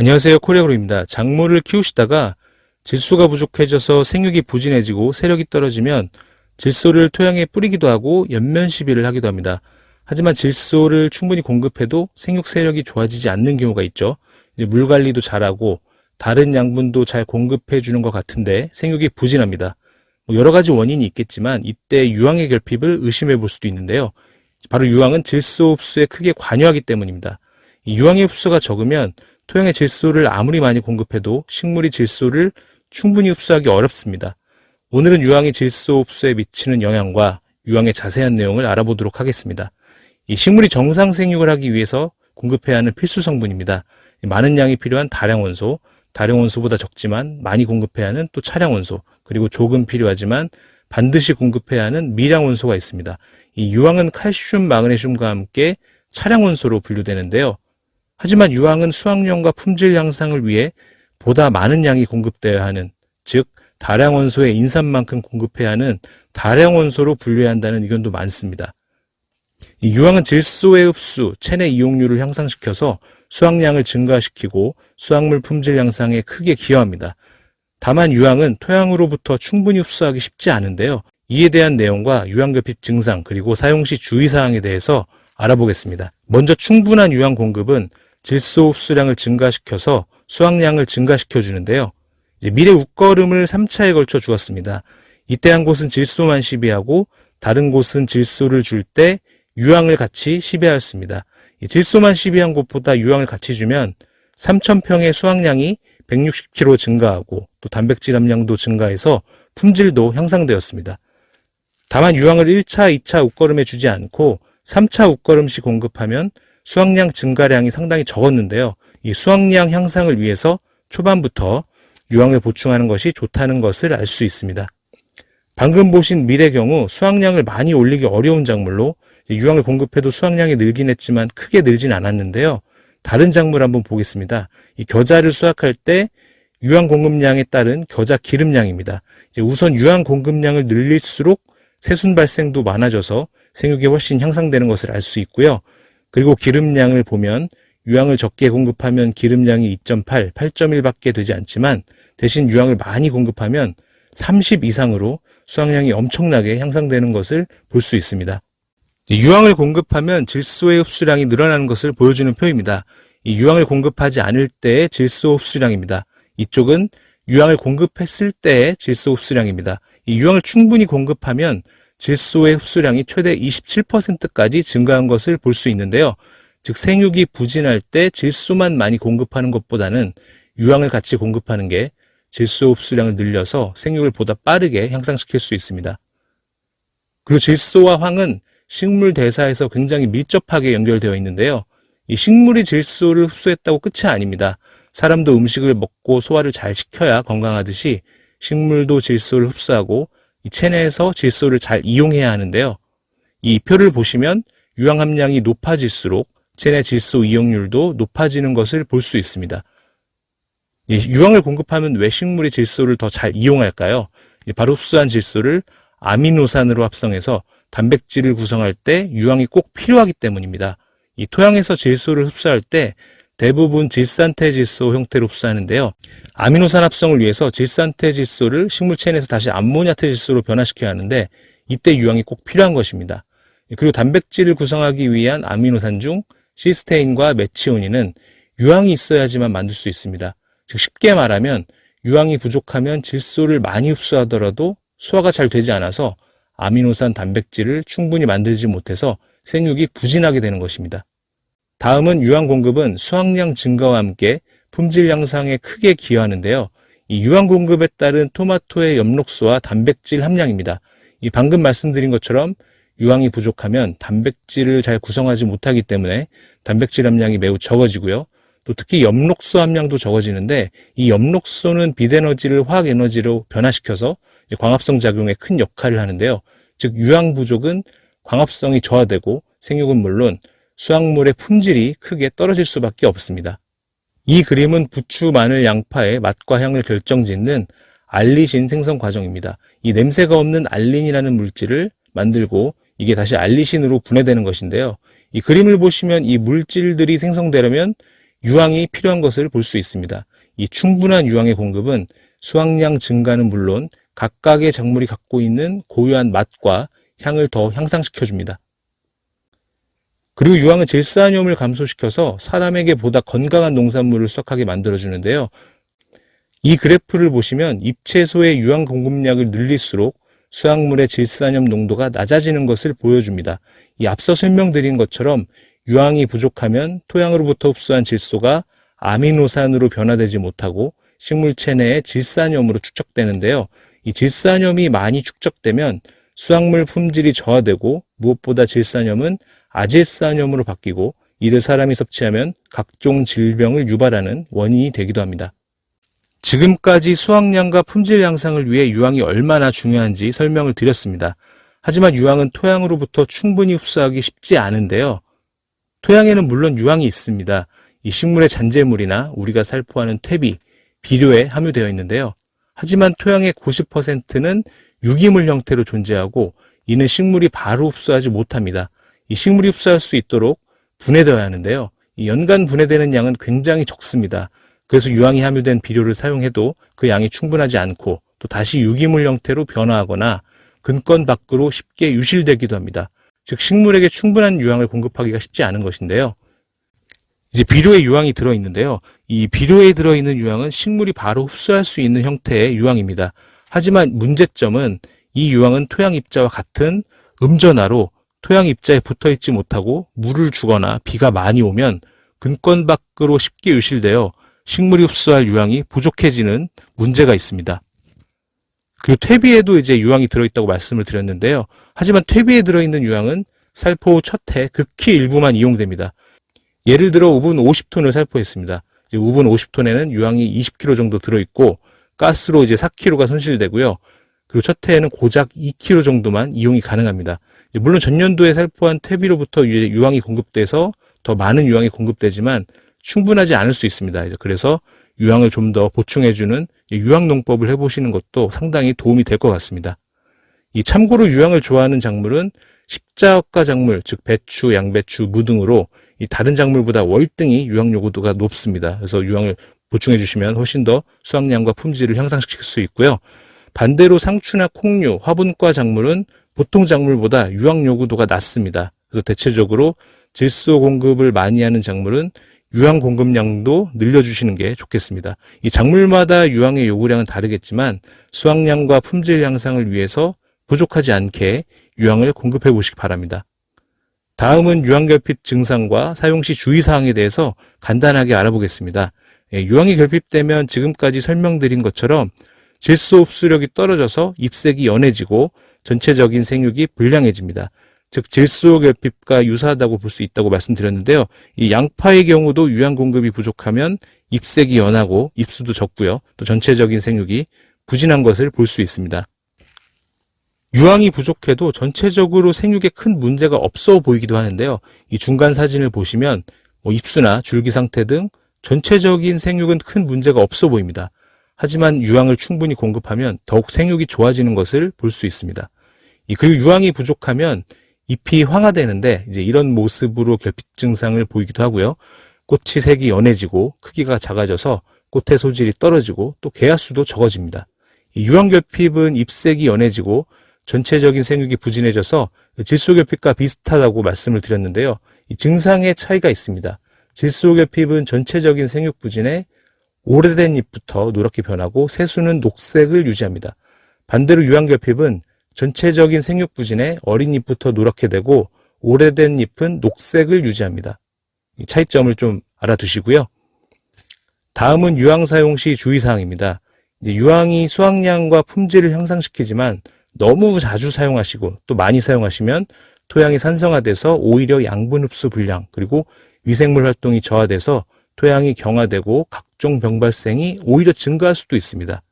안녕하세요. 코리아그로입니다. 작물을 키우시다가 질소가 부족해져서 생육이 부진해지고 세력이 떨어지면 질소를 토양에 뿌리기도 하고 연면 시비를 하기도 합니다. 하지만 질소를 충분히 공급해도 생육 세력이 좋아지지 않는 경우가 있죠. 이제 물 관리도 잘하고 다른 양분도 잘 공급해 주는 것 같은데 생육이 부진합니다. 여러 가지 원인이 있겠지만 이때 유황의 결핍을 의심해 볼 수도 있는데요. 바로 유황은 질소 흡수에 크게 관여하기 때문입니다. 이 유황의 흡수가 적으면 토양에 질소를 아무리 많이 공급해도 식물이 질소를 충분히 흡수하기 어렵습니다. 오늘은 유황이 질소 흡수에 미치는 영향과 유황의 자세한 내용을 알아보도록 하겠습니다. 이 식물이 정상 생육을 하기 위해서 공급해야 하는 필수 성분입니다. 많은 양이 필요한 다량원소, 다량원소보다 적지만 많이 공급해야 하는 또 차량원소, 그리고 조금 필요하지만 반드시 공급해야 하는 미량원소가 있습니다. 이 유황은 칼슘, 마그네슘과 함께 차량원소로 분류되는데요. 하지만 유황은 수확량과 품질 향상을 위해 보다 많은 양이 공급되어야 하는, 즉 다량원소의 인산만큼 공급해야 하는 다량원소로 분류해야 한다는 의견도 많습니다. 이 유황은 질소의 흡수, 체내 이용률을 향상시켜서 수확량을 증가시키고 수확물 품질 향상에 크게 기여합니다. 다만 유황은 토양으로부터 충분히 흡수하기 쉽지 않은데요. 이에 대한 내용과 유황결핍 증상 그리고 사용 시 주의사항에 대해서 알아보겠습니다. 먼저 충분한 유황 공급은 질소 흡수량을 증가시켜서 수확량을 증가시켜 주는데요. 밀의 웃거름을 3차에 걸쳐 주었습니다. 이때 한 곳은 질소만 시비하고 다른 곳은 질소를 줄 때 유황을 같이 시비하였습니다. 질소만 시비한 곳보다 유황을 같이 주면 3,000평의 수확량이 160kg 증가하고 또 단백질 함량도 증가해서 품질도 향상되었습니다. 다만 유황을 1차, 2차 웃거름에 주지 않고 3차 웃거름씩 공급하면 수확량 증가량이 상당히 적었는데요. 이 수확량 향상을 위해서 초반부터 유황을 보충하는 것이 좋다는 것을 알 수 있습니다. 방금 보신 밀의 경우 수확량을 많이 올리기 어려운 작물로 유황을 공급해도 수확량이 늘긴 했지만 크게 늘진 않았는데요. 다른 작물 한번 보겠습니다. 이 겨자를 수확할 때 유황 공급량에 따른 겨자 기름량입니다. 우선 유황 공급량을 늘릴수록 새순 발생도 많아져서 생육이 훨씬 향상되는 것을 알 수 있고요. 그리고 기름량을 보면 유황을 적게 공급하면 기름량이 2.8, 8.1밖에 되지 않지만 대신 유황을 많이 공급하면 30 이상으로 수확량이 엄청나게 향상되는 것을 볼 수 있습니다. 유황을 공급하면 질소의 흡수량이 늘어나는 것을 보여주는 표입니다. 이 유황을 공급하지 않을 때의 질소 흡수량입니다. 이쪽은 유황을 공급했을 때의 질소 흡수량입니다. 이 유황을 충분히 공급하면 질소의 흡수량이 최대 27%까지 증가한 것을 볼 수 있는데요. 즉 생육이 부진할 때 질소만 많이 공급하는 것보다는 유황을 같이 공급하는 게 질소 흡수량을 늘려서 생육을 보다 빠르게 향상시킬 수 있습니다. 그리고 질소와 황은 식물 대사에서 굉장히 밀접하게 연결되어 있는데요. 이 식물이 질소를 흡수했다고 끝이 아닙니다. 사람도 음식을 먹고 소화를 잘 시켜야 건강하듯이 식물도 질소를 흡수하고 이 체내에서 질소를 잘 이용해야 하는데요. 이 표를 보시면 유황 함량이 높아질수록 체내 질소 이용률도 높아지는 것을 볼 수 있습니다. 유황을 공급하면 왜 식물이 질소를 더 잘 이용할까요? 바로 흡수한 질소를 아미노산으로 합성해서 단백질을 구성할 때 유황이 꼭 필요하기 때문입니다. 이 토양에서 질소를 흡수할 때 대부분 질산태질소 형태로 흡수하는데요. 아미노산 합성을 위해서 질산태질소를 식물 체내에서 다시 암모니아태질소로 변화시켜야 하는데 이때 유황이 꼭 필요한 것입니다. 그리고 단백질을 구성하기 위한 아미노산 중 시스테인과 메치오닌은 유황이 있어야지만 만들 수 있습니다. 즉 쉽게 말하면 유황이 부족하면 질소를 많이 흡수하더라도 소화가 잘 되지 않아서 아미노산 단백질을 충분히 만들지 못해서 생육이 부진하게 되는 것입니다. 다음은 유황 공급은 수확량 증가와 함께 품질 향상에 크게 기여하는데요. 이 유황 공급에 따른 토마토의 엽록소와 단백질 함량입니다. 이 방금 말씀드린 것처럼 유황이 부족하면 단백질을 잘 구성하지 못하기 때문에 단백질 함량이 매우 적어지고요. 또 특히 엽록소 함량도 적어지는데 이 엽록소는 빛에너지를 화학에너지로 변화시켜서 광합성 작용에 큰 역할을 하는데요. 즉 유황 부족은 광합성이 저하되고 생육은 물론 수확물의 품질이 크게 떨어질 수밖에 없습니다. 이 그림은 부추, 마늘, 양파의 맛과 향을 결정짓는 알리신 생성 과정입니다. 이 냄새가 없는 알린이라는 물질을 만들고 이게 다시 알리신으로 분해되는 것인데요. 이 그림을 보시면 이 물질들이 생성되려면 유황이 필요한 것을 볼 수 있습니다. 이 충분한 유황의 공급은 수확량 증가는 물론 각각의 작물이 갖고 있는 고유한 맛과 향을 더 향상시켜줍니다. 그리고 유황은 질산염을 감소시켜서 사람에게 보다 건강한 농산물을 수확하게 만들어주는데요. 이 그래프를 보시면 잎채소의 유황 공급량을 늘릴수록 수확물의 질산염 농도가 낮아지는 것을 보여줍니다. 이 앞서 설명드린 것처럼 유황이 부족하면 토양으로부터 흡수한 질소가 아미노산으로 변화되지 못하고 식물체 내에 질산염으로 축적되는데요. 이 질산염이 많이 축적되면 수확물 품질이 저하되고 무엇보다 질산염은 아질산염으로 바뀌고 이를 사람이 섭취하면 각종 질병을 유발하는 원인이 되기도 합니다. 지금까지 수확량과 품질 향상을 위해 유황이 얼마나 중요한지 설명을 드렸습니다. 하지만 유황은 토양으로부터 충분히 흡수하기 쉽지 않은데요. 토양에는 물론 유황이 있습니다. 이 식물의 잔재물이나 우리가 살포하는 퇴비, 비료에 함유되어 있는데요. 하지만 토양의 90%는 유기물 형태로 존재하고 이는 식물이 바로 흡수하지 못합니다. 이 식물이 흡수할 수 있도록 분해되어야 하는데요. 이 연간 분해되는 양은 굉장히 적습니다. 그래서 유황이 함유된 비료를 사용해도 그 양이 충분하지 않고 또 다시 유기물 형태로 변화하거나 근권 밖으로 쉽게 유실되기도 합니다. 즉 식물에게 충분한 유황을 공급하기가 쉽지 않은 것인데요. 이제 비료에 유황이 들어있는데요. 이 비료에 들어있는 유황은 식물이 바로 흡수할 수 있는 형태의 유황입니다. 하지만 문제점은 이 유황은 토양 입자와 같은 음전하로 토양 입자에 붙어있지 못하고 물을 주거나 비가 많이 오면 근권 밖으로 쉽게 유실되어 식물이 흡수할 유황이 부족해지는 문제가 있습니다. 그리고 퇴비에도 이제 유황이 들어있다고 말씀을 드렸는데요. 하지만 퇴비에 들어있는 유황은 살포 후 첫 해 극히 일부만 이용됩니다. 예를 들어 우분 50톤을 살포했습니다. 이제 우분 50톤에는 유황이 20kg 정도 들어있고 가스로 이제 4kg가 손실되고요. 그리고 첫 해에는 고작 2kg 정도만 이용이 가능합니다. 물론 전년도에 살포한 퇴비로부터 유황이 공급돼서 더 많은 유황이 공급되지만 충분하지 않을 수 있습니다. 그래서 유황을 좀 더 보충해주는 유황농법을 해보시는 것도 상당히 도움이 될 것 같습니다. 참고로 유황을 좋아하는 작물은 십자역과 작물, 즉 배추, 양배추, 무 등으로 다른 작물보다 월등히 유황 요구도가 높습니다. 그래서 유황을 보충해 주시면 훨씬 더 수확량과 품질을 향상시킬 수 있고요. 반대로 상추나 콩류, 화분과 작물은 보통 작물보다 유황 요구도가 낮습니다. 그래서 대체적으로 질소 공급을 많이 하는 작물은 유황 공급량도 늘려주시는 게 좋겠습니다. 이 작물마다 유황의 요구량은 다르겠지만 수확량과 품질 향상을 위해서 부족하지 않게 유황을 공급해 보시기 바랍니다. 다음은 유황결핍 증상과 사용 시 주의사항에 대해서 간단하게 알아보겠습니다. 유황이 결핍되면 지금까지 설명드린 것처럼 질소 흡수력이 떨어져서 잎색이 연해지고 전체적인 생육이 불량해집니다. 즉 질소 결핍과 유사하다고 볼 수 있다고 말씀드렸는데요. 이 양파의 경우도 유황 공급이 부족하면 잎색이 연하고 잎수도 적고요. 또 전체적인 생육이 부진한 것을 볼 수 있습니다. 유황이 부족해도 전체적으로 생육에 큰 문제가 없어 보이기도 하는데요. 이 중간 사진을 보시면 잎수나 줄기 상태 등 전체적인 생육은 큰 문제가 없어 보입니다. 하지만 유황을 충분히 공급하면 더욱 생육이 좋아지는 것을 볼 수 있습니다. 그리고 유황이 부족하면 잎이 황화되는데 이제 이런 모습으로 결핍 증상을 보이기도 하고요. 꽃이 색이 연해지고 크기가 작아져서 꽃의 소질이 떨어지고 또 개화수도 적어집니다. 유황 결핍은 잎색이 연해지고 전체적인 생육이 부진해져서 질소 결핍과 비슷하다고 말씀을 드렸는데요. 이 증상의 차이가 있습니다. 질소 결핍은 전체적인 생육 부진에 오래된 잎부터 노랗게 변하고 새수는 녹색을 유지합니다. 반대로 유황 결핍은 전체적인 생육 부진에 어린 잎부터 노랗게 되고 오래된 잎은 녹색을 유지합니다. 이 차이점을 좀 알아두시고요. 다음은 유황 사용 시 주의사항입니다. 유황이 수확량과 품질을 향상시키지만 너무 자주 사용하시고 또 많이 사용하시면 토양이 산성화돼서 오히려 양분 흡수 불량 그리고 미생물 활동이 저하돼서 토양이 경화되고 각종 병 발생이 오히려 증가할 수도 있습니다.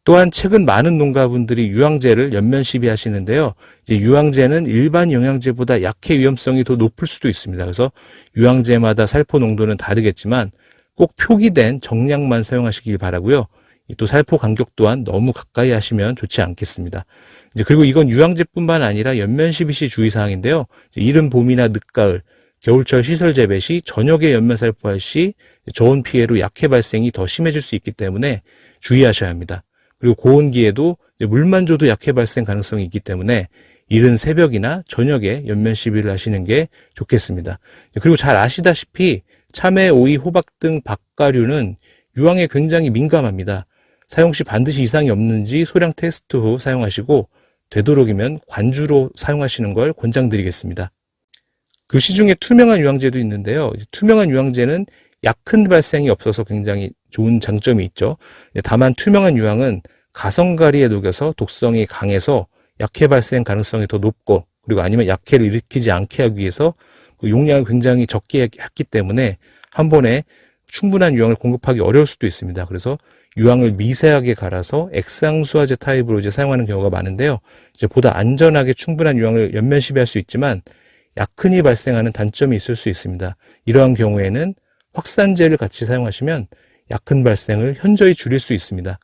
또한 최근 많은 농가분들이 유황제를 연면 시비하시는데요. 유황제는 일반 영양제보다 약해 위험성이 더 높을 수도 있습니다. 그래서 유황제마다 살포 농도는 다르겠지만 꼭 표기된 정량만 사용하시길 바라고요. 또 살포 간격 또한 너무 가까이 하시면 좋지 않겠습니다. 그리고 이건 유황제뿐만 아니라 연면 시비 시 주의사항인데요. 이른 봄이나 늦가을 겨울철 시설 재배 시 저녁에 연면 살포할 시 저온 피해로 약해 발생이 더 심해질 수 있기 때문에 주의하셔야 합니다. 그리고 고온기에도 물만 줘도 약해 발생 가능성이 있기 때문에 이른 새벽이나 저녁에 연면 시비를 하시는 게 좋겠습니다. 그리고 잘 아시다시피 참외, 오이, 호박 등 박가류는 유황에 굉장히 민감합니다. 사용 시 반드시 이상이 없는지 소량 테스트 후 사용하시고 되도록이면 관주로 사용하시는 걸 권장드리겠습니다. 그 시중에 투명한 유황제도 있는데요. 투명한 유황제는 약흔 발생이 없어서 굉장히 좋은 장점이 있죠. 다만 투명한 유황은 가성가리에 녹여서 독성이 강해서 약해 발생 가능성이 더 높고, 그리고 아니면 약해를 일으키지 않게 하기 위해서 그 용량을 굉장히 적게 했기 때문에 한 번에 충분한 유황을 공급하기 어려울 수도 있습니다. 그래서 유황을 미세하게 갈아서 액상수화제 타입으로 이제 사용하는 경우가 많은데요. 이제 보다 안전하게 충분한 유황을 연면 시비할 수 있지만 약흔이 발생하는 단점이 있을 수 있습니다. 이러한 경우에는 확산제를 같이 사용하시면 약흔 발생을 현저히 줄일 수 있습니다.